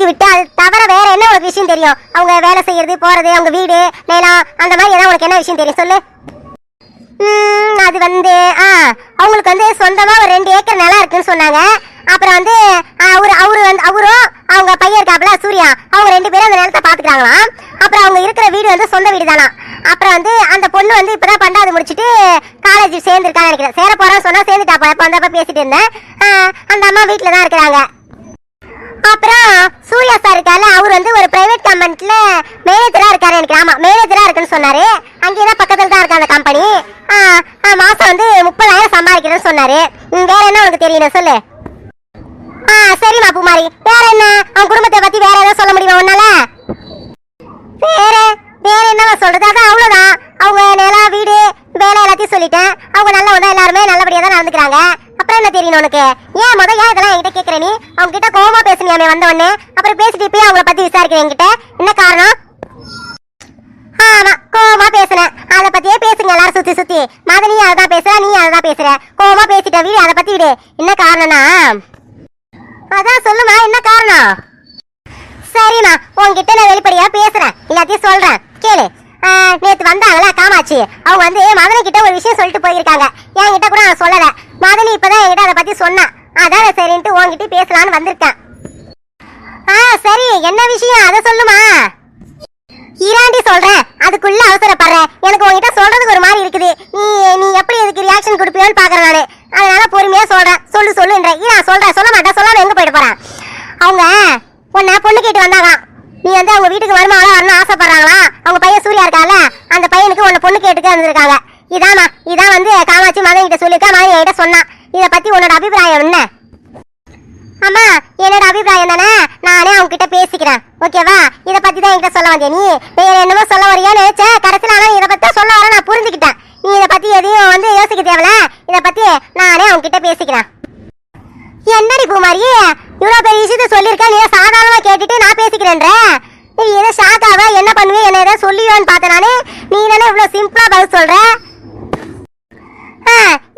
இறக்கி விட்டு அது தவிர வேற என்ன உனக்கு விஷயம் தெரியும்? அவங்க வேலை செய்யறது போறது, அவங்க வீடு நிலம் அந்த மாதிரி ஏதாவது உனக்கு என்ன விஷயம் தெரியும் சொல்லு. அது வந்து அவங்களுக்கு வந்து சொந்தமா ஒரு 2 ஏக்கர் நிலம் இருக்குன்னு சொன்னாங்க. அப்புறம் வந்து அவரும் அவங்க பையன் இருக்காப்ல சூர்யா, அவங்க 2 பேரும் அந்த நிலத்தை பாத்துக்கிறாங்களாம். அப்புறம் அவங்க இருக்கிற வீடு வந்து சொந்த வீடு தானா. அப்புறம் வந்து அந்த பொண்ணு வந்து இப்பதான் 12வது முடிச்சுட்டு காலேஜ் சேர்ந்துருக்கான்னு நினைக்கிறேன். சேர போறான்னு சொன்னா சேர்ந்துட்டா போல. இப்ப வந்தப்ப பேசிட்டு இருந்தேன். அந்த அம்மா வீட்டுல தான் இருக்கிறாங்க. அப்புறம் சூர்யா சார் இருக்காரு, அவர் வந்து ஒரு பிரைவேட் கம்பெனில மேனேஜரா இருக்காரு எனக்கு. ஆமா மேனேஜரா இருக்குன்னு சொன்னாரு. அங்கேதான் பக்கத்துல தான் இருக்கு அந்த கம்பெனி. மாசம் வந்து 30,000 சம்பாதிக்கிறேன்னு சொன்னாரு. வேற என்ன உனக்கு தெரியணும் சொல்லு. சரிம்மா பூமாரி, வேற என்ன அவன் குடும்பத்தை பத்தி வேற ஏதாவது சொல்ல முடியுமா உன்னால? வேற வேற என்ன சொல்றது? அதான் அவ்வளவுதான். அவங்க நிலம் வீடு வேலை எல்லாத்தையும் சொல்லிட்டேன். அவங்க நல்லவங்க, எல்லாருமே நல்லபடியா தான் நடந்துக்கிறாங்க. அப்புறம் என்ன தெரியணும் உனக்கு? ஏன் இதெல்லாம் என்கிட்ட கேட்கற நீ? அவங்க கிட்ட கோவமா பேசுனியாமே வந்த உடனே. அப்புறம் பேசிட்டு போய் அவங்கள பத்தி விசாரிக்கிறேன் என்கிட்ட. என்ன காரணம்? ஆமா கோவமா பேசுனேன். அதை பத்தியே பேசுங்க எல்லாரும் சுத்தி சுத்தி. மதனி அதான் பேசுற, நீ அதான் பேசுற. கோவமா பேசிட்ட வீடு, அதை பத்தி விடு. என்ன காரணம்னா அதான் சொல்லுமா, என்ன காரணம்? சரிம்மா, உங்ககிட்ட நான் வெளிப்படையா பேசுறேன், எல்லாத்தையும் சொல்றேன் கேளு. நேத்து வந்தாங்களா காமாட்சி, அவங்க வந்து மதனி கிட்ட ஒரு விஷயம் சொல்லிட்டு போயிருக்காங்க. என்கிட்ட கூட நான் சொல்லல. மதனி இப்பதான் என்கிட்ட அதை பத்தி சொன்னா. அதான் சரின்ட்டு உங்ககிட்ட பேசலான்னு வந்திருக்கேன். சரி, என்ன விஷயம் அதை சொல்லுமா. இராண்டி சொல்றேன், அதுக்குள்ள அவசரப்படுற. எனக்கு உங்ககிட்ட சொல்றதுக்கு ஒரு மாதிரி இருக்குது. நீ எப்படி எதுக்கு ரியாக்ஷன் கொடுப்பியோன்னு பாக்குறேன் நானு. அதனால பொறுமையா சொல்றேன். சொல்லுன்ற சொல்றேன். சொல்ல மாட்டேன், சொல்லாம எங்க போயிட்டு போறேன். அவங்க உன்ன பொண்ணு கேட்டு வந்தாங்க. நீ வந்து அவங்க வீட்டுக்கு வருமாவா வரணும் ஆசைப்படுறாங்களா. அவங்க பையன் சூர்யா இருக்கால, அந்த பையனுக்கு உன்ன பொண்ணு கேட்டுக்க வந்திருக்காங்க. இதான் வந்து காமாட்சி மகன் கிட்ட சொல்லிருக்கா. மகன் என்கிட்ட சொன்னா. இத பத்தி உன்னோட அபிப்பிராயம் என்ன? அம்மா, என்னோட அபிப்பிராயம் தானே, நானே அவங்க கிட்ட பேசிக்கிறேன். ஓகேவா? இத பத்தி தான் என்கிட்ட சொல்ல வந்தேன். நீ வேற என்னமோ சொல்ல வரியான்னு நினைச்ச. கடைசியில ஆனா இதை பத்தி சொல்ல வர நான் புரிஞ்சுக்கிட்டேன். நீ இதை பத்தி எதையும் வந்து யோசிக்க தேவையில்ல. இதை பத்தி நானே அவங்க கிட்ட பேசிக்கிறேன். என்னடி பூமாரி, இவ்வளவு பெரிய விஷயத்த சொல்லியிருக்க, நீ சாதாரணமா கேட்டுட்டு நான் பேசிக்கிறேன்ற. நீ ஏதோ ஷாக்காவா என்ன பண்ணுவேன், என்ன ஏதாவது சொல்லியோன்னு பார்த்தேன் நானு. நீ தானே இவ்வளவு சிம்பிளா பதில் சொல்ற.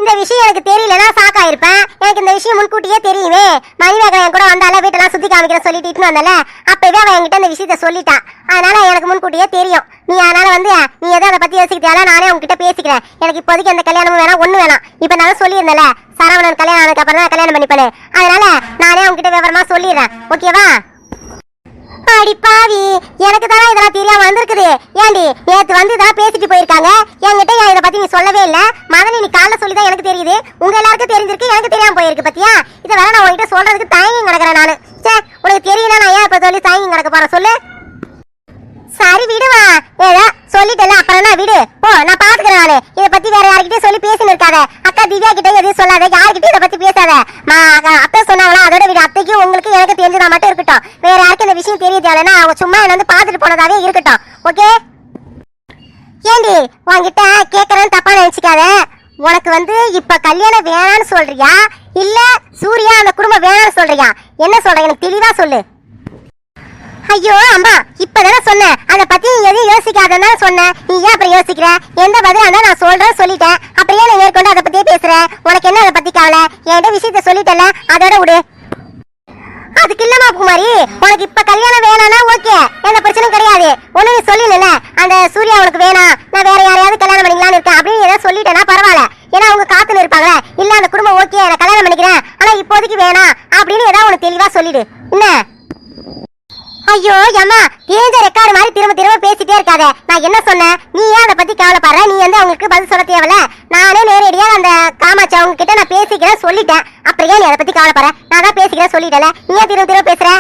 இந்த விஷயம் எனக்கு தெரியலன்னா ஷாக் ஆயிருப்பேன். எனக்கு இந்த விஷயம் முன்கூட்டியே தெரியுமே. மணிமேகலை என் கூட வந்தால வீட்டெல்லாம் சுத்தி காமிக்கிற சொல்லிட்டு இட்டுன்னு வந்தால, அப்பவே அவன் என்கிட்ட இந்த விஷயத்த சொல்லிட்டான். அதனால எனக்கு முன்கூட்டியே தெரியும். நீ அதனால வந்து நீ எதை அதை பத்தி யோசிக்கிட்டால நானே உங்ககிட்ட பேசிக்கிறேன். எனக்கு இப்போதைக்கு எந்த கல்யாணமும் வேணாம், ஒண்ணு வேணாம். இப்ப நான் சொல்லியிருந்தேன்ல, சரவணன் கல்யாணம் ஆனதுக்கு அப்புறம் தான் கல்யாணம் பண்ணிப்பேன். அதனால நானே உங்ககிட்ட விவரமா சொல்லிடுறேன். ஓகேவா? அடிப்பாவி, எனக்கு தானே இதெல்லாம் தெரியாம வந்திருக்குது. ஏண்டி நேத்து வந்து இதெல்லாம் பேசிட்டு போயிருக்காங்க. என்கிட்ட இதை பத்தி நீ சொல்லவே இல்ல. மதனி நீ காலைல சொல்லிதான் எனக்கு தெரியுது. உங்க எல்லாருக்கும் தெரிஞ்சிருக்கு, எனக்கு தெரியாம போயிருக்கு. பத்தியா? இதை வேற நான் உங்ககிட்ட சொல்றதுக்கு தயங்கி கிடக்குறேன் நானு. சே, உனக்கு தெரியும்னா நான் ஏன் இப்ப சொல்லி தயங்கி கிடக்க போறேன் சொல்லு. சரி விடுவா, ஏதா சொல்லிட்டல அப்புறம் என்ன விடு. நான் பாத்துக்கிறேன் நானு. இதை பத்தி வேற யாருக்கிட்டே சொல்லி பேசின்னு இருக்காத. அக்கா திவ்யா கிட்ட எதையும் சொல்லாத, யாருக்கிட்டே இதை பத்தி பேசாத. அத்தை சொன்னாங்களா, அதோட விடு. அத்தைக்கு உங்களுக்கு எனக்கு தெரிஞ்சதா மட்டும் இருக்கட்டும். வேற யாருக்கும் இந்த விஷயம் தெரிய தேவைன்னா அவங்க சும்மா என்ன வந்து பாத்துட்டு போனதாவே இருக்கட்டும். ஓகே? ஏண்டி உன்கிட்ட கேட்கறேன்னு தப்பா நினைச்சுக்காத. உனக்கு வந்து இப்ப கல்யாணம் வேணான்னு சொல்றியா, இல்ல சூர்யா அந்த குடும்பம் வேணான்னு சொல்றியா? என்ன சொல்ற எனக்கு தெளிவா சொல்லு. ஐயோ அம்மா, இப்பதானே சொன்னேன் அதை பத்தி நீ எதையும் யோசிக்காதன்னு சொன்னேன். நீ ஏன் அப்புறம் யோசிக்கிற? எந்த பதிலா இருந்தா நான் சொல்றேன் சொல்லிட்டேன். அப்படியே நான் மேற்கொண்டு அதை பத்தியே பேசுறேன். உனக்கு என்ன அதை பத்தி கவலை? என்கிட்ட விஷயத்த சொல்லிட்டல, அதோட விடு. அதுக்கு இல்லமா குமாரி, உனக்கு இப்ப கல்யாணம் வேணாம்னா ஓகே, எந்த பிரச்சனையும் கிடையாது. ஒண்ணு நீ சொல்லிடல, அந்த சூர்யா உனக்கு வேணாம், நான் வேற யாரையாவது கல்யாணம் பண்ணிக்கலாம்னு இருக்கேன் அப்படின்னு ஏதாவது சொல்லிட்டேன்னா பரவாயில்ல. ஏன்னா அவங்க காத்துன்னு இருப்பாங்க. இல்ல அந்த குடும்பம் ஓகே, நான் கல்யாணம் பண்ணிக்கிறேன், ஆனா இப்போதைக்கு வேணாம் அப்படின்னு ஏதாவது உனக்கு தெளிவா சொல்லிடு. என்ன? ஐயோ அம்மா, ஏஞ்ச ரெக்கார்டு மாதிரி திரும்ப பேசிட்டே இருக்காத. நான் என்ன சொன்னேன்? நீ ஏன் அதை பத்தி கவலைப்படுற? நீ வந்து அவங்களுக்கு பதில் சொல்ல தேவையில்ல. நானே நேரடியா அந்த காமாட்சி அவங்க கிட்ட நான் பேசிக்கிறேன் சொல்லிட்டேன். அப்புறம் ஏன் நீ அதை பத்தி கவலைப்படுற? நான் தான் பேசிக்கிறேன் சொல்லிட்டல, நீ ஏன் திரும்ப பேசுற?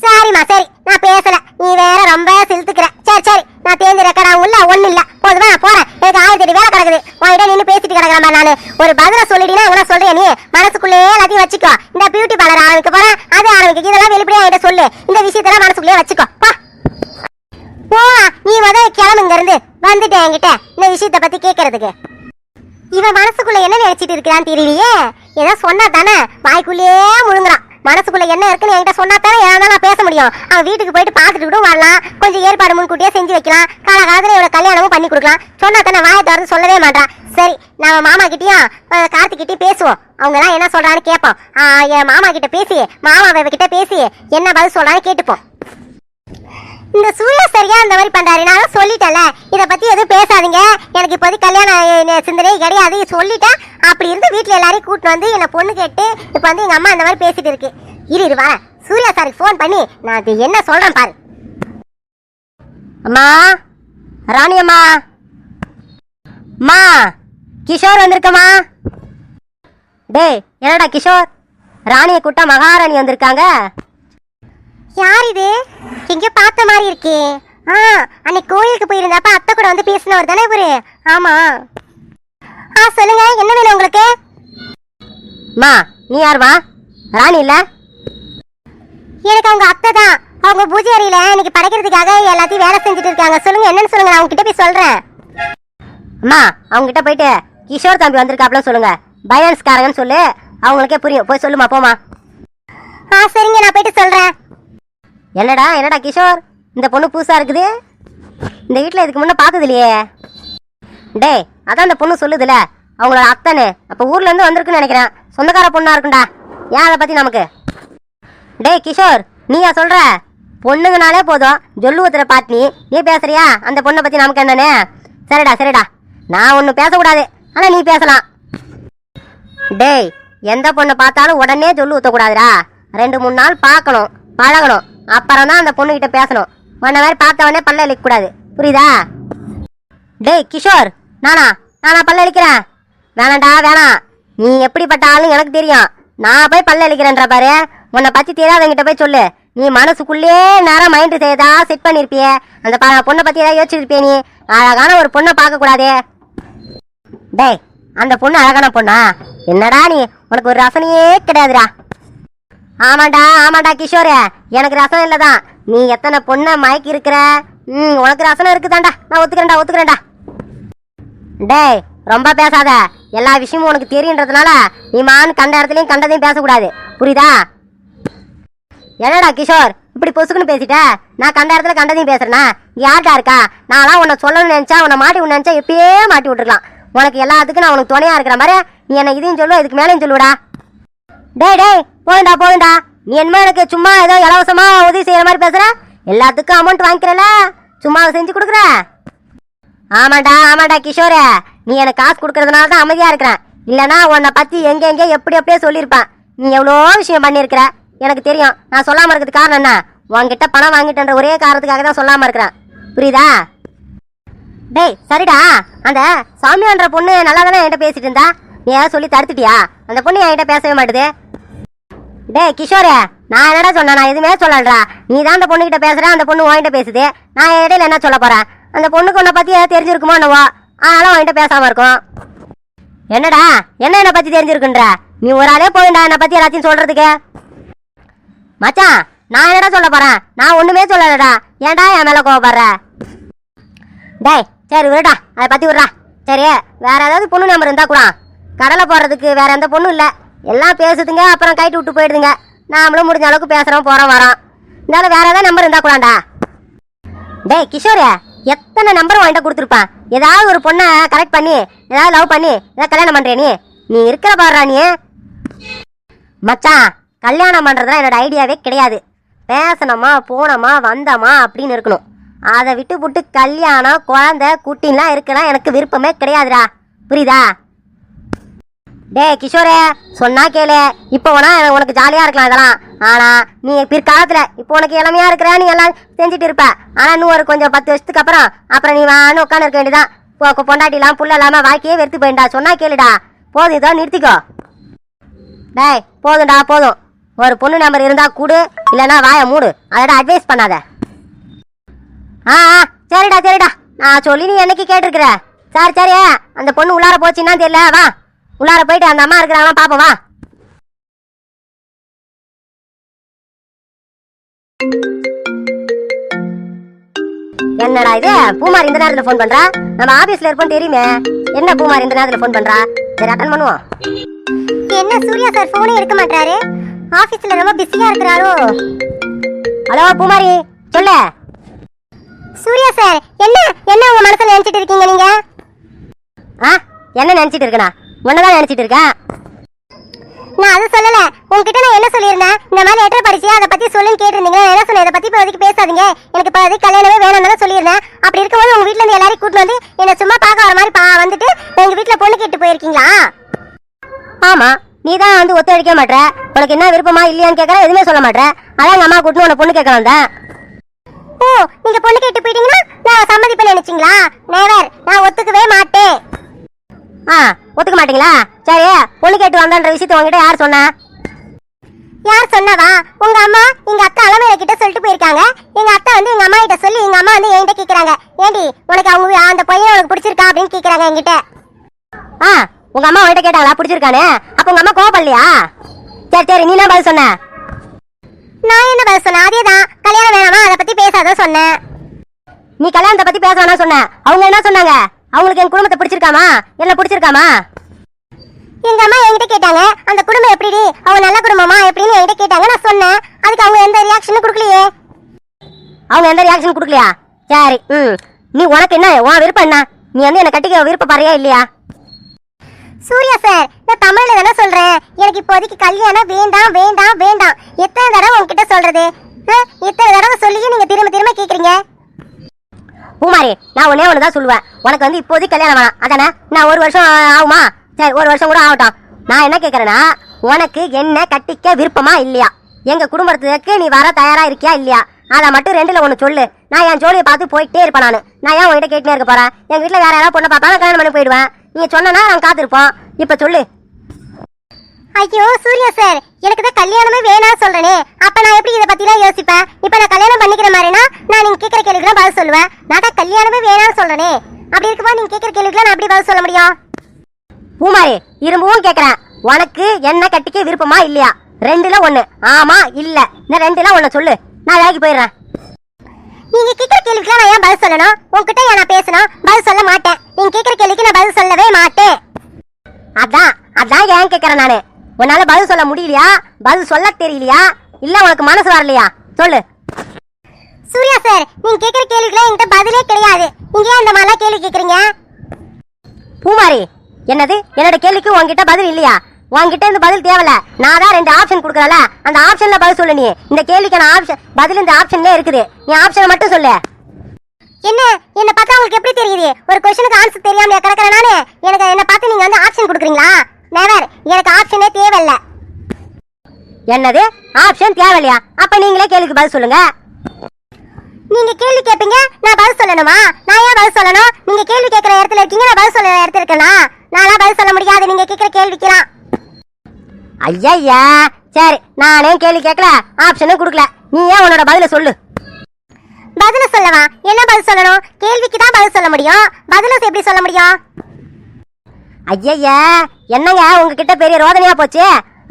சரிம்மா சரி, நான் பேசல. நீ வேற ரொம்ப சிலுத்துக்கிற. சரி, நான் தேஞ்ச ரெக்கார்டு உள்ள ஒண்ணு இல்ல. போதுமா, நான் போறேன். எனக்கு 1008 வேலை கிடக்குது. உன்கிட்ட நின்று பேசிட்டு கிடக்குறேன். நானு ஒரு பதில சொல்லிட்டீங்கன்னா என்ன சொல்றேன்? நீ மனசுக்குள்ளே எல்லாத்தையும் வச்சுக்கோ. இந்த பியூட்டி பார்லர் ஆரம்பிக்க போறேன், அது ஆரம்பிக்க. இதெல்லாம் வெளிப்படையா என்கிட்ட சொல்லு. இந்த விஷயத்தெல்லாம் மனசுக்குள்ளே வச்சுக்கோ. போ, நீ கிளம்புங்க இருந்து. வந்துட்டேன் என்கிட்ட இந்த விஷயத்த பத்தி கேட்கறதுக்கு. இவன் மனசுக்குள்ள என்ன நினைச்சிட்டு இருக்கிறான்னு தெரியலையே. ஏதோ சொன்னா தானே வாய்க்குள்ளேயே முழுங்குறான். மனசுக்குள்ள என்ன இருக்குன்னு என்கிட்ட சொன்னா தானே ஏதாவது நான் பேச முடியும். அவன் வீட்டுக்கு போயிட்டு பார்த்துட்டு கூட வரலாம், கொஞ்சம் ஏற்பாடு முன்கூட்டியே செஞ்சு வைக்கலாம், காலகாலத்துல இவளை கல்யாணமும் பண்ணி கொடுக்கலாம். சொன்னா தானே வாயை திறந்து சொல்லவே மாட்டான். சரி, நம்ம மாமா கிட்டயும் கார்த்திகிட்டயும் பேசுவோம். அவங்க எல்லாம் என்ன சொல்றான்னு கேட்போம். என் மாமா கிட்ட பேசி மாமா கிட்ட பேசி என்ன பதில் சொல்றான்னு கேட்டுப்போம். இந்த சூர்யா சரியா இந்த மாதிரி பண்றாரு. நான் சொல்லிட்டேன்ல, இதை பத்தி எதுவும் பேசாதீங்க, எனக்கு இப்போதைக்கு கல்யாண சிந்தனையே கிடையாது சொல்லிட்டேன். அப்படி இருந்து வீட்டுல எல்லாரையும் கூட்டு வந்து என்ன பொண்ணு கேட்டு இப்ப வந்து எங்க அம்மா இந்த மாதிரி பேசிட்டு இருக்கு. இருவா சூர்யா சாருக்கு போன் பண்ணி நான் அது என்ன சொல்றேன் பாரு. அம்மா, ராணி அம்மா, அம்மா, கிஷோர் வந்திருக்கமா? டேய், என்னடா கிஷோர், ராணியை கூட்டா மகாராணி வந்திருக்காங்க. யார் இது? எங்க பார்த்த மாதிரி இருக்கே. அன்னைக்கு கோயிலுக்கு போயிருந்தப்ப அத்தை கூட வந்து பேசினவர் தானே இவரு? ஆமா. சொல்லுங்க, என்ன வேணும் உங்களுக்கு? மா, நீ யாருமா? ராணி இல்ல? எனக்கு அவங்க அத்தை தான். அவங்க பூஜை அறையில இன்னைக்கு படைக்கிறதுக்காக எல்லாத்தையும் வேலை செஞ்சுட்டு இருக்காங்க. சொல்லுங்க, என்னன்னு சொல்லுங்க, நான் அவங்க கிட்ட போய் சொல்றேன். அம்மா, அவங்க கிட்ட போயிட்டு கிஷோர் தம்பி வந்திருக்காப்ல சொல்லுங்க, பைனான்ஸ்காரங்கன்னு சொல்லு, அவங்களுக்கே புரியும். போய் சொல்லுமா, போமா. சரிங்க, நான் போயிட்டு சொல்றேன். என்னடா கிஷோர், இந்த பொண்ணு புதுசா இருக்குது, இந்த வீட்டில் இதுக்கு முன்ன பார்த்தது இல்லையே. டேய், அதான் இந்த பொண்ணு சொல்லுதுல அவங்களோட அத்தனை, அப்போ ஊர்ல இருந்து வந்திருக்குன்னு நினைக்கிறேன். சொந்தக்கார பொண்ணா இருக்குண்டா. ஏன் அதை பத்தி நமக்கு? டேய் கிஷோர், நீயா சொல்ற? பொண்ணுங்கனாலே போதும் ஜொல்லு ஊத்துற பாட்னி நீ பேசுறியா? அந்த பொண்ணை பத்தி நமக்கு என்னன்னு? சரிடா, நான் ஒன்னும் பேசக்கூடாது, ஆனா நீ பேசலாம். டேய், எந்த பொண்ணை பார்த்தாலும் உடனே ஜொல்லு ஊத்தக்கூடாதுடா. 2-3 நாள் பார்க்கணும், பழகணும், அப்புறம் தான் அந்த பொண்ணு கிட்ட பேசணும். உன்ன மாதிரி பார்த்தவனே பல்ல அழிக்க கூடாது, புரியுதா? டேய் கிஷோர், நானா பல்ல அழிக்கிறேன்? வேணாண்டா, வேணாம். நீ எப்படிப்பட்ட ஆளுன்னு எனக்கு தெரியும். நான் போய் பல்ல அழிக்கிறேன்ற பாரு. உன்னை பத்தி தெரியாதவங்கிட்ட போய் சொல்லு. நீ மனசுக்குள்ளே நேரம் மைண்டு செய்தா செட் பண்ணிருப்பிய. அந்த பொண்ணை பத்தி ஏதாவது யோசிச்சிருப்பிய. நீ அழகான ஒரு பொண்ணை பார்க்க கூடாதே. டேய், அந்த பொண்ணு அழகான பொண்ணா? என்னடா நீ, உனக்கு ஒரு ரசனையே கிடையாதுடா. ஆமாண்டா கிஷோரே, எனக்கு ரசனை இல்லதான். நீ எத்தனை பொண்ணை மயக்கி இருக்கிற, உனக்கு ரசனை இருக்குதாண்டா. நான் ஒத்துக்கிறேன்டா. டேய், ரொம்ப பேசாத. எல்லா விஷயமும் உனக்கு தெரியுன்றதுனால நீ கண்ட இடத்துலயும் கண்டதையும் பேசக்கூடாது, புரியுதா? என்னடா கிஷோர், இப்படி பொசுக்குன்னு பேசிட்ட? நான் கண்ட இடத்துல கண்டதையும் பேசுறேன்னா யார்டா இருக்கா? நான்லாம் உன்னை சொல்லணும்னு நினைச்சா, உன்னை மாட்டி விட நினைச்சா எப்பயே மாட்டி விட்டுருக்கலாம். உனக்கு எல்லாத்துக்கும் நான் உனக்கு துணையா இருக்கிற மாதிரி நீ என்ன இதையும் சொல்லு, இதுக்கு மேலேயும் சொல்லுடா. டேய், போதுண்டா. நீ என்ன எனக்கு சும்மா ஏதோ இலவசமா உதவி செய்யற மாதிரி பேசுற? எல்லாத்துக்கும் அமௌண்ட் வாங்கிக்கிறல, சும்மா செஞ்சு கொடுக்குற. ஆமாண்டா கிஷோரே, நீ எனக்கு காசு கொடுக்கறதுனால தான் அமைதியா இருக்கிறேன். இல்லைன்னா உன்னை பத்தி எங்க எப்படியே சொல்லியிருப்பேன். நீ எவ்வளோ விஷயம் பண்ணியிருக்கிற, எனக்கு தெரியும். நான் சொல்லாம இருக்கிறது காரணம் என்ன? உன்கிட்ட பணம் வாங்கிட்டேன்ற ஒரே காரணத்துக்காக தான் சொல்லாம இருக்கிறேன், புரியுதா? டேய், சரிடா. அந்த சாமியான்ற பொண்ணு நல்லா தானே என்கிட்ட பேசிட்டு இருந்தா, நீ ஏதாவது சொல்லி தடுத்துட்டியா? அந்த பொண்ணு என்கிட்ட பேசவே மாட்டுது. டேய் கிஷோரே, நான் என்னடா சொன்னேன்? நான் எதுவுமே சொல்லலடா. நீ தான் அந்த பொண்ணு கிட்ட பேசுற, அந்த பொண்ணு உன்கிட்ட பேசுது. நான் இடையில என்ன சொல்ல போறேன்? அந்த பொண்ணுக்கு உன்னை பத்தி ஏதாவது தெரிஞ்சிருக்குமோ என்னவோ, அதனால உன்கிட்ட பேசாம இருக்கும். என்னடா, என்ன பத்தி தெரிஞ்சிருக்குன்ற? நீ ஒரு ஆளே போயிண்டா என்னை பத்தி எல்லாத்தையும் சொல்றதுக்கு. மச்சான், நான் என்னடா சொல்ல போறேன்? நான் ஒண்ணுமே சொல்லலடா. ஏன்டா என் மேல கோவப்படுற? டேய், சரி விடுடா, அதை பத்தி விடுறா. சரி, வேற ஏதாவது பொண்ணு நம்பர் இருந்தா கூட. கடலை போடுறதுக்கு வேற எந்த பொண்ணும் இல்ல. எல்லாம் பேசுதுங்க, அப்புறம் கைட்டு விட்டு போயிடுதுங்க. நாமளும் முடிஞ்ச அளவுக்கு பேசுறோம், போறோம், வரோம். இருந்தாலும் வேற ஏதாவது நம்பர் இருந்தா கூடாண்டா. டேய் கிஷோரே, எத்தனை நம்பர் வாங்கிட்ட கொடுத்துருப்பான். ஏதாவது ஒரு பொண்ணை கரெக்ட் பண்ணி, ஏதாவது லவ் பண்ணி ஏதாவது கல்யாணம் பண்றே நீ இருக்கிற பாடுறா நீ. மச்சான், கல்யாணம் பண்றதுலாம் என்னோட ஐடியாவே கிடையாது. பேசணுமா, போனோமா, வந்தோமா அப்படின்னு இருக்கணும். அதை விட்டு புட்டு கல்யாணம், குழந்தை, குட்டின்லாம் இருக்கலாம் எனக்கு விருப்பமே கிடையாதுடா, புரியுதா? டேய் கிஷோரே, சொன்னா கேளு. இப்போ வேணா உனக்கு ஜாலியா இருக்கலாம் இதெல்லாம். ஆனா நீ பிற்காலத்துல இப்போ உனக்கு இளமையா இருக்கிற, நீ எல்லாம் செஞ்சுட்டு இருப்ப. ஆனா இன்னும் ஒரு கொஞ்சம் 10 வருஷத்துக்கு அப்புறம் நீ வான்னு உட்காந்து இருக்க வேண்டியதான். பொண்டாட்டிலாம் புள்ள இல்லாம வாழ்க்கையே வெறுத்து போயிண்டா. சொன்னா கேளுடா. போதும், இதோ நிறுத்திக்கோ. டேய், போதும்டா, போதும். ஒரு பொண்ணு நம்பர் இருந்தா கூடு, இல்லைன்னா வாய மூடு. அதோட அட்வைஸ் பண்ணாத. சரிடா, நான் சொல்லி நீ என்னைக்கு கேட்டிருக்கிற. சரி, அந்த பொண்ணு உள்ளார போச்சுன்னா தெரியல. வா, உள்ளார போயிட்டு அந்த அம்மா இருக்கிறாங்களா பாப்போம், வா. என்னடா இது, பூமாரி இந்த நேரத்துல போன் பண்றா? நம்ம ஆபீஸ்ல இருப்போம் தெரியுமே. என்ன பூமாரி இந்த நேரத்துல போன் பண்றா? சரி, அட்டன் பண்ணுவோம். என்ன சூர்யா சார் போனே எடுக்க மாட்டாரு? ஆபீஸ்ல ரொம்ப பிஸியா இருக்கிறாரோ? ஹலோ பூமாரி, சொல்லு. சூர்யா சார், என்ன என்ன உங்க மனசுல நினைச்சிட்டு இருக்கீங்க நீங்க? என்ன நினைச்சிட்டு இருக்கனா? உன்னதான் நினைச்சிட்டு இருக்கேன். நான் அது சொல்லல. உங்ககிட்ட நான் என்ன சொல்லியிருந்தேன், இந்த மாதிரி லெட்டர் படிச்சு அதை பத்தி சொல்லுன்னு கேட்டிருந்தீங்க. என்ன சொன்னேன், இதை பத்தி இப்போதைக்கு பேசாதீங்க, எனக்கு இப்போதைக்கு கல்யாணமே வேணும்னு சொல்லியிருந்தேன். அப்படி இருக்கும்போது உங்க வீட்டுல இருந்து எல்லாரையும் கூட்டு வந்து என்ன சும்மா பார்க்க வர மாதிரி வந்துட்டு உங்க வீட்டுல பொண்ணு கேட்டு போயிருக்கீங்களா? ஆமா, நீ தான் வந்து ஒத்துழைக்க மாட்டே. உனக்கு என்ன விருப்பமா இல்லையான்னு கேட்கற, எதுவுமே சொல்ல மாட்டே. அதான் எங்க அம்மா கூட்டு உன பொண்ணு கேட்க வந்தேன். ஓ, நீங்க பொண்ணு கேட்டு போயிட்டீங்கன்னா நான் சம்மதிப்பேன்னு நினைச்சீங்களா? நேவர், நான் ஒத்துக்கவே மாட்டேன். ஒத்துக்க மாட்டீங்களா? சரி, பொண்ணு கேட்டு வந்தன்ற விஷயத்த உங்ககிட்ட யார் சொன்னா? யார் சொன்னவா? உங்க அம்மா எங்க அக்கா அலமேல கிட்ட சொல்லிட்டு போயிருக்காங்க. எங்க அக்கா வந்து எங்க அம்மா கிட்ட சொல்லி எங்க அம்மா வந்து என்கிட்ட கேக்குறாங்க, ஏண்டி உனக்கு அவங்க அந்த பையன் உனக்கு பிடிச்சிருக்கா அப்படின்னு கேக்குறாங்க என்கிட்ட. உங்க அம்மா உன்கிட்ட கேட்டாங்களா பிடிச்சிருக்கானே? அப்ப உங்க அம்மா கோவப்படலையா? சரி சரி, நீ என்ன பதில் சொன்ன? நான் என்ன பதில் சொன்னேன்? அதேதான், கல்யாணம் வேணாமா அதை பத்தி பேசாத சொன்னேன். நீ கல்யாணத்தை பத்தி பேச வேணா சொன்ன. அவங்க என்ன சொன்னாங்க? அவங்களுக்கு என் குடும்பத்தை பிடிச்சிருக்காமா, என்ன பிடிச்சிருக்காமா? எங்க அம்மா என்கிட்ட கேட்டாங்க, அந்த குடும்பம் எப்படி, அவங்க நல்ல குடும்பமா எப்படின்னு என்கிட்ட கேட்டாங்க. நான் சொன்னேன். அதுக்கு அவங்க எந்த ரியாக்ஷனும் கொடுக்கலையே. அவங்க எந்த ரியாக்ஷன் கொடுக்கலையா? சரி, நீ உனக்கு என்ன, உன் விருப்பம் என்ன? நீ வந்து என்ன கட்டிக்க விருப்பப்படுறியா இல்லையா? சூர்யா சார், நான் தமிழ்ல தானே சொல்றேன். எனக்கு இப்போதைக்கு கல்யாணம் வேண்டாம் வேண்டாம் வேண்டாம். எத்தனை தடவை உங்ககிட்ட சொல்றது? எத்தனை தடவை சொல்லியும் நீங்க திரும்ப திரும்ப கேக்குறீங்க. பூமாரி, நான் ஒன்னே ஒண்ணுதான் சொல்லுவேன். உனக்கு வந்து இப்போதைக்கு கல்யாணம் வேணாம் அதானே? நான் ஒரு வருஷம் ஆகுமா? சரி, ஒரு வருஷம் கூட ஆகட்டும். நான் என்ன கேட்கறேன்னா, உனக்கு என்ன கட்டிக்க விருப்பமா இல்லையா? எங்க குடும்பத்துக்கு நீ வர தயாரா இருக்கியா இல்லையா? அதை மட்டும் ரெண்டுல ஒண்ணு சொல்லு. நான் என் ஜோலியை பார்த்து போயிட்டே இருப்பேன். நான் ஏன் உங்ககிட்ட கேட்டுனே இருக்க போறேன்? எங்க வீட்டுல வேற யாராவது பொண்ணை பார்ப்பா, கல்யாணம் பண்ணி போயிடுவேன். நீங்க சொன்னா நாங்க காத்திருப்போம். இப்ப சொல்லு. ஐயோ சூர்யா சார், எனக்கு தான் கல்யாணமே வேணாம் சொல்றேனே. அப்ப நான் எப்படி இதை பத்திலாம் யோசிப்பேன்? இப்ப நான் கல்யாணம் பண்ணிக்கிற மாதிரினா நான் நீங்க கேட்கிற கேள்விக்கு பதில் சொல்லுவேன். நான் தான் கல்யாணமே வேணாம்னு சொல்றேனே. அப்படி இருக்கும்போது நீங்க கேட்கிற கேள்விக்கு நான் எப்படி பதில் சொல்ல முடியும்? பூமாரி, இரும்பவும் கேக்குறேன், உனக்கு என்ன கட்டிக்க விருப்பமா இல்லையா? ரெண்டுல ஒண்ணு, ஆமா இல்ல. இந்த ரெண்டுல ஒண்ணு சொல்லு, நான் வேலைக்கு போயிடுறேன். நீங்க கேட்கிற கேள்விக்கு நான் ஏன் பதில் சொல்லணும்? உங்ககிட்ட ஏன் நான் பேசணும்? பதில் சொல்ல மாட்டேன். நீங்க கேட்கிற கேள்விக்கு நான் பதில் சொல்லவே மாட்டேன். அதான் அதான் ஏன் கேட்கறேன் நானு. உன்னால பதில் சொல்ல முடியலையா? பதில் சொல்ல தெரியலையா? இல்ல உனக்கு மனசு வரலையா? சொல்லு. சூர்யா சார், நீங்க கேட்கிற கேள்விக்கு என்கிட்ட பதிலே கிடையாது. நீங்க ஏன் இந்த மாதிரிலாம் கேள்வி கேட்கறீங்க? பூமாரி, என்னது? என்னோட கேள்விக்கு உன்கிட்ட பதில் இல்லையா? உன்கிட்ட இருந்து பதில் தேவல. நான் தான் ரெண்டு ஆப்ஷன் கொடுக்கறல, அந்த ஆப்ஷன்ல பதில் சொல்லு. நீ இந்த கேள்விக்கான ஆப்ஷன் பதில் இந்த ஆப்ஷன்ல இருக்குது. நீ ஆப்ஷனை மட்டும் சொல்லு. என்ன பார்த்தா உங்களுக்கு எப்படி தெரியுது? ஒரு क्वेश्चनக்கு ஆன்சர் தெரியாம கிடக்குற நானே. எனக்கு என்ன பார்த்து நீங்க வந்து ஆப்ஷன் கொடுக்குறீங்களா? நெவர், எனக்கு ஆப்ஷனே தேவையில்ல. என்னது? ஆப்ஷன் தேவையில்லையா? அப்ப நீங்களே கேள்விக்கு பதில் சொல்லுங்க. நீங்க கேள்வி கேட்பீங்க, நான் பதில் சொல்லணுமா? நான் ஏன் பதில் சொல்லணும்? நீங்க கேள்வி கேட்கிற இடத்துல இருக்கீங்க, நான் பதில் சொல்ற இடத்துல இருக்கேனா? நான்லாம் பதில் சொல்ல முடியாது நீங்க கேட்கிற கேள்விக்கலாம். ஐயா, சரி, நானே கேள்வி கேட்கல, ஆப்ஷனும் கொடுக்கல. நீ ஏன் உன்னோட பதில சொல்லு. பதில சொல்லவா? என்ன பதில் சொல்லணும்? கேள்விக்கு தான் பதில் சொல்ல முடியும், பதில எப்படி சொல்ல முடியும்? ஐயா, என்னங்க உங்ககிட்ட பெரிய ரோதனையா போச்சு?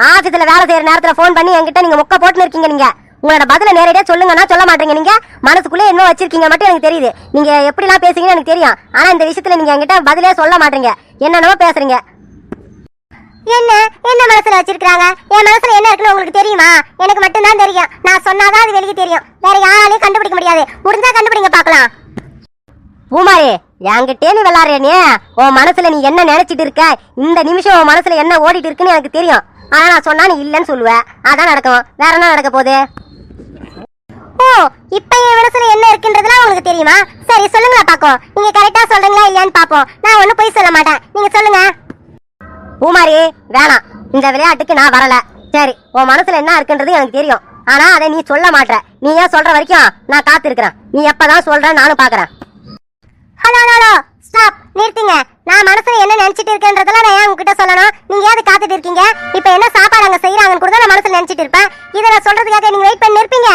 ஆபீஸ்ல வேலை செய்யற நேரத்துல போன் பண்ணி என்கிட்ட நீங்க முக்க போட்டுன்னு இருக்கீங்க. நீங்க உங்களோட பதில நேரடியா சொல்லுங்கன்னா சொல்ல மாட்டீங்க. நீங்க மனசுக்குள்ளே என்ன வச்சிருக்கீங்க மட்டும் எனக்கு தெரியுது. நீங்க எப்படிலாம் பேசுறீங்கன்னு எனக்கு தெரியும். ஆனா இந்த விஷயத்துல நீங்க என்கிட்ட பதிலே சொல்ல மாட்டீங்க. என்னென்னமோ பேசுறீங்க. என்ன என்ன மனசுல வச்சிருக்காங்க? என் மனசுல என்ன இருக்குன்னு உங்களுக்கு தெரியுமா? எனக்கு மட்டும் தான் தெரியும். நான் சொன்னாதான் அது வெளியே தெரியும். வேற யாராலையும் கண்டுபிடிக்க முடியாது. முடிஞ்சா கண்டுபிடிங்க பார்க்கலாம். பூமாரி, என்கிட்டே நீ விளாடுற. நீ உன் மனசுல நீ என்ன நினைச்சிட்டு இருக்க? இந்த நிமிஷம் உன் மனசுல என்ன ஓடிட்டு இருக்குன்னு எனக்கு தெரியும். ஆனா நான் சொன்னா நீ இல்லன்னு சொல்லுவ. அதான் நடக்கும். வேற என்ன நடக்க போகுது? ஓ, இப்ப என் மனசுல என்ன இருக்குன்றதுலாம் உங்களுக்கு தெரியுமா? சரி சொல்லுங்களா பாப்போம். நீங்க கரெக்டா சொல்றீங்களா இல்லையான்னு பாப்போம். நான் ஒன்னும் போய் சொல்ல மாட்டேன். நீங்க சொல்லுங்க. பூமாரி, வேணாம், இந்த விளையாட்டுக்கு நான் வரல. சரி, உன் மனசுல என்ன இருக்குன்றது எனக்கு தெரியும். ஆனா அதை நீ சொல்ல மாட்ட. நீ ஏன் சொல்ற வரைக்கும் நான் காத்திருக்கிறேன். நீ எப்பதான் சொல்ற நானும் பாக்குறேன். ஹலோ ஹலோ, ஸ்டாப், நிறுத்துங்க. நான் மனசுல என்ன நினைச்சிட்டு இருக்கேன்றதெல்லாம் நான் ஏன் உங்ககிட்ட சொல்லணும்? நீங்க ஏது காத்துட்டு இருக்கீங்க? இப்ப என்ன சாப்பாடு அங்க செய்யறாங்கன்னு கூட நான் மனசுல நினைச்சிட்டு இருப்பேன். இதை நான் சொல்றதுக்காக நீங்க வெயிட் பண்ணி இருப்பீங்க.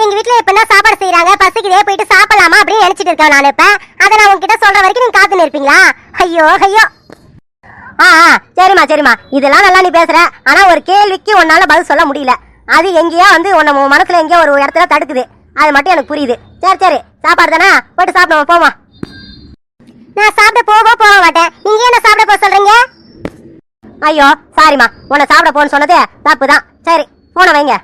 எங்க வீட்டுல இப்ப என்ன சாப்பாடு செய்யறாங்க, பசிக்குதே, போயிட்டு சாப்பிடலாமா அப்படின்னு நினைச்சிட்டு இருக்கேன் நான். இப்ப அதை நான் உங்ககிட்ட சொல்ற வரைக்கும் நீங்க காத்து நிற்பீங்களா? ஐயோ ஐயோ. சரிம்மா சரிம்மா, இதெல்லாம் நல்லா நீ பேசுற. ஆனா ஒரு கேள்விக்கு உன்னால பதில் சொல்ல முடியல. அது எங்கேயோ வந்து உன்ன மனசுல எங்கேயோ ஒரு இடத்துல தடுக்குது. அது மட்டும் எனக்கு புரியுது. சரி சரி, சாப்பாடு தானே, போயிட்டு சாப்பிடுவோம், போமா. நான் சாப்பிட போக மாட்டேன். நீங்க என்ன சாப்பிட போக சொல்றீங்க? ஐயோ சாரிம்மா, உன்னை சாப்பிட போன்னு சொன்னது தப்பு தான். சரி போனை வைங்க.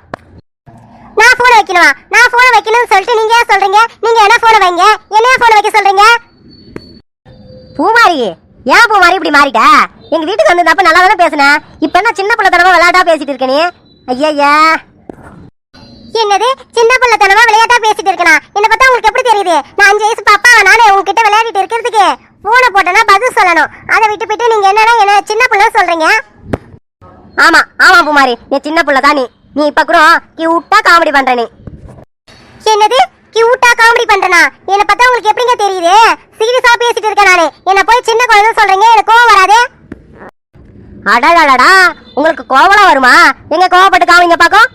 நான் போனை வைக்கணுமா? நான் போனை வைக்கணும்னு சொல்லிட்டு நீங்க ஏன் சொல்றீங்க? நீங்க என்ன போனை வைங்க, என்ன போனை வைக்க சொல்றீங்க? பூமாரி, ஏன் பூமாரி இப்படி மாறிட்ட? எங்க வீட்டுக்கு வந்தப்ப நல்லா தானே பேசுனேன். இப்ப என்ன சின்ன பிள்ளை தடவை விளையாட்டா பேசிட்டு இருக்க நீ? ஐயா, என்னது சின்ன பிள்ளைத்தனமா விளையாட்டா பேசிட்டு இருக்கனா? என்ன பார்த்தா உங்களுக்கு எப்படி தெரியுது? நான் 5 வயசு பாப்பா நானே உங்ககிட்ட விளையாடிட்டு இருக்கிறதுக்கு போனை போட்டேன்னா பதில் சொல்லணும். அதை விட்டு போயிட்டு நீங்க என்னன்னா என்ன சின்ன பிள்ளை சொல்றீங்க? ஆமா ஆமா பூமாரி, நீ சின்ன பிள்ளை தான். நீ இப்ப கூட கியூட்டா காமெடி பண்ற. நீ என்னது கியூட்டா காமெடி பண்றனா? என்ன பார்த்தா உங்களுக்கு எப்படிங்க தெரியுது? சீரியஸா பேசிட்டு இருக்கேன் நானே. என்ன போய் சின்ன குழந்தை சொல்றீங்க, எனக்கு கோவம் வராதே? அடடடடா, உங்களுக்கு கோவம் வருமா? எங்க கோவப்பட்டு காமிங்க பாக்கும்.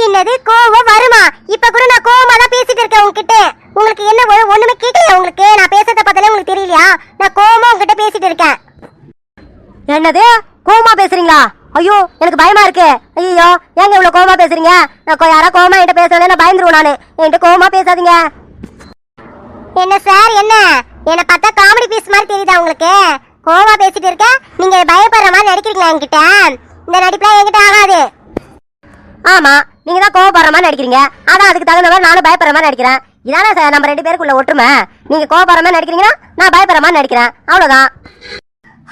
என்னது கோவம் வருமா? இப்ப கூட நான் கோவமா தான் பேசிட்டு இருக்கேன் உங்ககிட்ட. உங்களுக்கு என்ன ஒண்ணுமே கேட்கலையா? உங்களுக்கு நான் பேசுறத பார்த்தாலே உங்களுக்கு தெரியலையா? நான் கோவமா உங்ககிட்ட பேசிட்டு இருக்கேன். என்னது கோவமா பேசுறீங்களா? ஐயோ எனக்கு பயமா இருக்கு. ஐயோ ஏங்க இவ்வளவு கோவமா பேசுறீங்க? நான் யாரா கோவமா என்கிட்ட பேசுறேன், நான் பயந்துருவேன் நானு. என்கிட்ட கோவமா பேசாதீங்க. என்ன சார், என்ன பார்த்தா காமெடி பீஸ் மாதிரி தெரியுதா உங்களுக்கு? கோவமா பேசிட்டு இருக்க, நீங்க பயப்படுற மாதிரி நடிக்கிறீங்களா என்கிட்ட? இந்த நடிப்புலாம் என்கிட்ட ஆகாது. ஆமா, நீங்க தான் கோவப்படுற மாதிரி நடிக்கிறீங்க. அதான் அதுக்கு தகுந்த மாதிரி நானும் பயப்படுற மாதிரி நடிக்கிறேன். இதானே சார் நம்ம 2 பேருக்குள்ள ஒற்றுமை. நீங்க கோவப்படுற மாதிரி நடிக்கிறீங்கன்னா நான் பயப்படுற மாதிரி நடிக்கிறேன், அவ்வளவுதான்.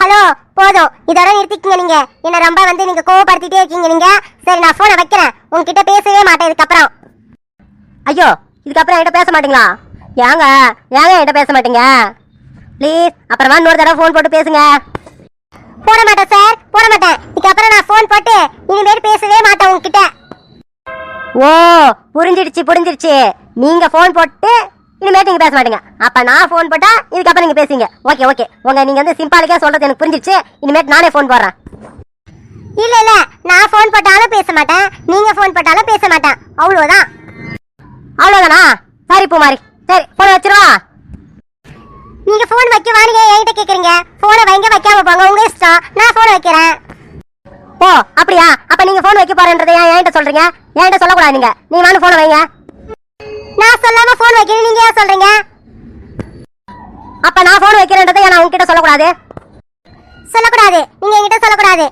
ஹலோ, போதும், இதோட நிறுத்திக்கங்க. நீங்க என்ன ரொம்ப நீங்க கோவப்படுத்திட்டே இருக்கீங்க. நீங்க சரி, நான் போனை வைக்கிறேன். உங்ககிட்ட பேசவே மாட்டேன் இதுக்கப்புறம். ஐயோ, இதுக்கப்புறம் என்கிட்ட பேச மாட்டீங்களா? ஏங்க என்கிட்ட பேச மாட்டீங்க? ப்ளீஸ் அப்புறமா இன்னொரு தடவை ஃபோன் போட்டு பேசுங்க. போட மாட்டேன் சார், போட மாட்டேன். இதுக்கப்புறம் நான் ஃபோன் போட்டு இனிமேல் பேசவே மாட்டேன் உங்ககிட்ட. ஓ புரிஞ்சிடுச்சு. நீங்க ஃபோன் போட்டு இனிமேட்டு நீங்க பேச மாட்டீங்க. அப்ப நான் ஃபோன் போட்டா இதுக்கப்புறம் நீங்க பேசுங்க. ஓகே நீங்க சிம்பாலிக்கா சொல்றது எனக்கு புரிஞ்சிடுச்சு. இனிமேட்டு நானே ஃபோன் போடுறேன். இல்ல, நான் ஃபோன் போட்டாலும் பேச மாட்டேன், நீங்க ஃபோன் போட்டாலும் பேச மாட்டேன். அவ்வளவுதானா? சரி பூமாரி, சரி போன் வச்சிருவா. நீங்க ஃபோன் வைக்க வாங்க என்கிட்ட கேக்குறீங்க. போனை வைங்க, வைக்காம போங்க, உங்க இஷ்டம். நான் ஃபோன் வைக்கிறேன். ஓ அப்படியா? அப்ப நீங்க ஃபோன் வைக்க போறேன்றதை என்கிட்ட சொல்றீங்க? என்கிட்ட சொல்லக்கூடாது. நீங்க நானும் ஃபோன் வைங்க. நான் சொல்லாம ஃபோன் வைக்கிறேன், நீங்க ஏன் சொல்றீங்க? அப்ப நான் ஃபோன் வைக்கிறேன்றதை நான் உங்ககிட்ட சொல்லக்கூடாது? சொல்லக்கூடாது, நீங்க என்கிட்ட சொல்லக்கூடாது.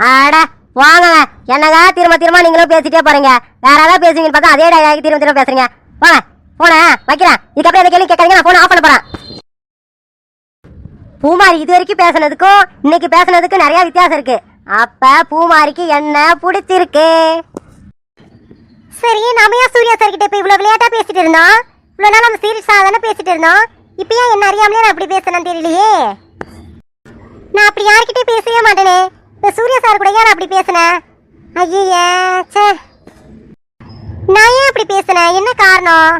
அட வாங்க, என்னங்க திரும்ப நீங்களும் பேசிட்டே போறீங்க. வேற ஏதாவது பேசுவீங்கன்னு பார்த்தா அதே டயலாக் திரும்ப பேசுறீங்க. வாங்க போன வைக்கிறேன். இதுக்கப்புறம் எந்த கேள்வி கேட்காதீங்க, நான் போன் ஆஃப் பண்ண போறேன். பூமாரி இது வரைக்கும் பேசுனதுக்கும் இன்னைக்கு பேசுனதுக்கு நிறைய வித்தியாசம் இருக்கு. அப்ப பூமாரிக்கு என்ன பிடிச்சிருக்கு? சரி, நாம ஏன் சூர்யா சார் கிட்ட இப்ப இவ்வளவு விளையாட்டா பேசிட்டு இருந்தோம்? இவ்வளவு நாள் நம்ம சீரியஸா தானே பேசிட்டு இருந்தோம். இப்ப ஏன் என்ன அறியாமலே நான் அப்படி பேசணும்னு தெரியலையே. நான் அப்படி யார்கிட்ட பேசவே மாட்டேனே. இப்ப சூர்யா சார் கூட ஏன் நான் அப்படி பேசினேன்? ஐயே, நான் ஏன் அப்படி பேசினேன்? என்ன காரணம்?